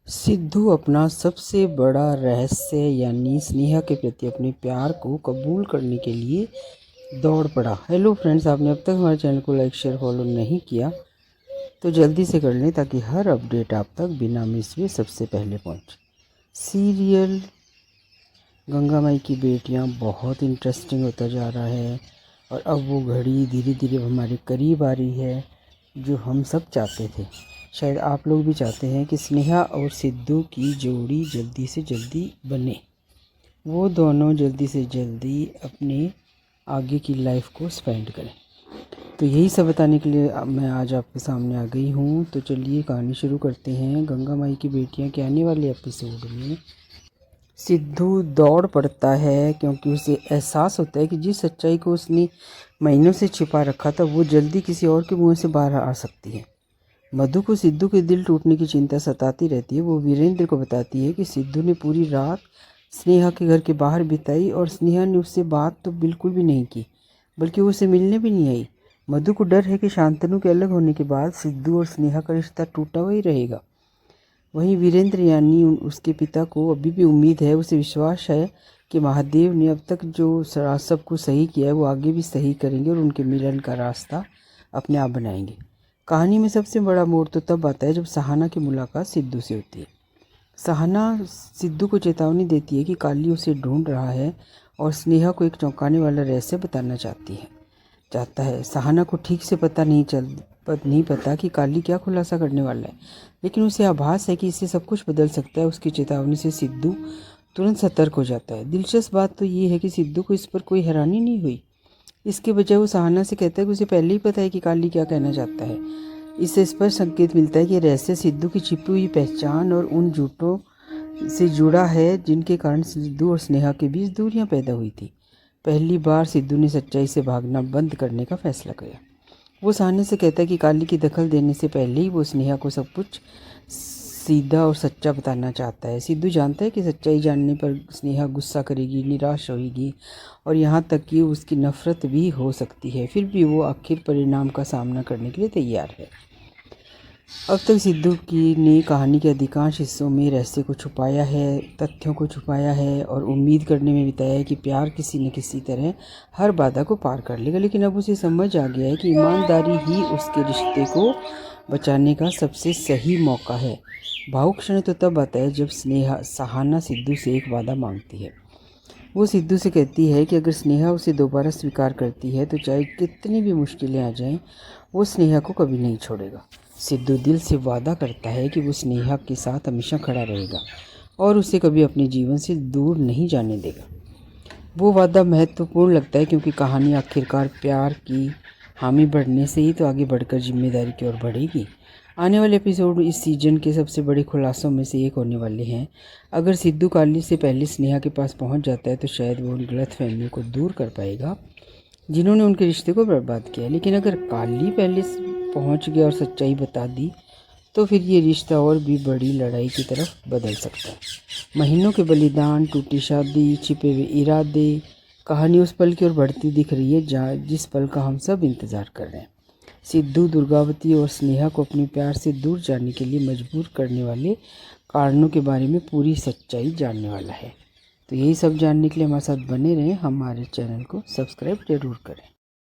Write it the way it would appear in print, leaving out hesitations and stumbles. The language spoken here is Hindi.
सिद्धू अपना सबसे बड़ा रहस्य यानी स्नेहा के प्रति अपने प्यार को कबूल करने के लिए दौड़ पड़ा। हेलो फ्रेंड्स, आपने अब तक हमारे चैनल को लाइक शेयर फॉलो नहीं किया तो जल्दी से कर लें ताकि हर अपडेट आप तक बिना मिस हुए सबसे पहले पहुंचे। सीरियल गंगा माई की बेटियां बहुत इंटरेस्टिंग होता जा रहा है और अब वो घड़ी धीरे धीरे हमारे करीब आ रही है जो हम सब चाहते थे। शायद आप लोग भी चाहते हैं कि स्नेहा और सिद्धू की जोड़ी जल्दी से जल्दी बने, वो दोनों जल्दी से जल्दी अपने आगे की लाइफ को स्पेंड करें। तो यही सब बताने के लिए मैं आज आपके सामने आ गई हूँ। तो चलिए कहानी शुरू करते हैं। गंगा माई की बेटियां के आने वाले एपिसोड में सिद्धू दौड़ पड़ता है क्योंकि उसे एहसास होता है कि जिस सच्चाई को उसने महीनों से छिपा रखा था वो जल्दी किसी और के मुंह से बाहर आ सकती है। मधु को सिद्धू के दिल टूटने की चिंता सताती रहती है। वो वीरेंद्र को बताती है कि सिद्धू ने पूरी रात स्नेहा के घर के बाहर बिताई और स्नेहा ने उससे बात तो बिल्कुल भी नहीं की, बल्कि वो उसे मिलने भी नहीं आई। मधु को डर है कि शांतनु के अलग होने के बाद सिद्धू और स्नेहा का रिश्ता टूटा हुआ ही रहेगा। वहीं वीरेंद्र यानी उसके पिता को अभी भी उम्मीद है, उसे विश्वास है कि महादेव ने अब तक जो सब कुछ सही किया है वो आगे भी सही करेंगे और उनके मिलन का रास्ता अपने आप बनाएंगे। कहानी में सबसे बड़ा मोड़ तो तब आता है जब सहाना की मुलाकात सिद्धू से होती है। सहाना सिद्धू को चेतावनी देती है कि काली उसे ढूंढ रहा है और स्नेहा को एक चौंकाने वाला रहस्य बताना चाहता है। सहाना को ठीक से नहीं पता कि काली क्या खुलासा करने वाला है, लेकिन उसे आभास है कि इससे सब कुछ बदल सकता है। उसकी चेतावनी से सिद्धू तुरंत सतर्क हो जाता है। दिलचस्प बात तो ये है कि सिद्धू को इस पर कोई हैरानी नहीं हुई। इसके बजाय वो सहाना से कहता है कि उसे पहले ही पता है कि काली क्या कहना चाहता है। इससे स्पष्ट संकेत मिलता है कि रहस्य सिद्धू की छिपी हुई पहचान और उन झूठों से जुड़ा है जिनके कारण सिद्धू और स्नेहा के बीच दूरियां पैदा हुई थी। पहली बार सिद्धू ने सच्चाई से भागना बंद करने का फैसला किया। वो सहाने से कहता है कि काली की दखल देने से पहले ही वो स्नेहा को सब कुछ सीधा और सच्चा बताना चाहता है। सिद्धू जानता है कि सच्चाई जानने पर स्नेहा गुस्सा करेगी, निराश होगी और यहाँ तक कि उसकी नफ़रत भी हो सकती है। फिर भी वो आखिर परिणाम का सामना करने के लिए तैयार है। अब तक सिद्धू ने कहानी के अधिकांश हिस्सों में रहस्य को छुपाया है, तथ्यों को छुपाया है और उम्मीद करने में बिताया है कि प्यार किसी न किसी तरह हर बाधा को पार कर लेगा। लेकिन अब उसे समझ आ गया है कि ईमानदारी ही उसके रिश्ते को बचाने का सबसे सही मौका है। भावुक क्षण तो तब आता है जब सहाना सिद्धू से एक वादा मांगती है। वो सिद्धू से कहती है कि अगर स्नेहा उसे दोबारा स्वीकार करती है तो चाहे कितनी भी मुश्किलें आ जाएं, वो स्नेहा को कभी नहीं छोड़ेगा। सिद्धू दिल से वादा करता है कि वो स्नेहा के साथ हमेशा खड़ा रहेगा और उसे कभी अपने जीवन से दूर नहीं जाने देगा। वो वादा महत्वपूर्ण लगता है क्योंकि कहानी आखिरकार प्यार की हामी बढ़ने से ही तो आगे बढ़कर जिम्मेदारी की ओर बढ़ेगी। आने वाले एपिसोड इस सीजन के सबसे बड़े खुलासों में से एक होने वाले हैं। अगर सिद्धू काली से पहले स्नेहा के पास पहुंच जाता है तो शायद वो उन गलत फहमियों को दूर कर पाएगा जिन्होंने उनके रिश्ते को बर्बाद किया। लेकिन अगर काली पहले पहुंच गया और सच्चाई बता दी तो फिर ये रिश्ता और भी बड़ी लड़ाई की तरफ बदल सकता है। महीनों के बलिदान, टूटी शादी, छिपे हुए इरादे, कहानी उस पल की ओर बढ़ती दिख रही है जिस पल का हम सब इंतज़ार कर रहे हैं। सिद्धू दुर्गावती और स्नेहा को अपने प्यार से दूर जाने के लिए मजबूर करने वाले कारणों के बारे में पूरी सच्चाई जानने वाला है। तो यही सब जानने के लिए हमारे साथ बने रहें। हमारे चैनल को सब्सक्राइब जरूर करें।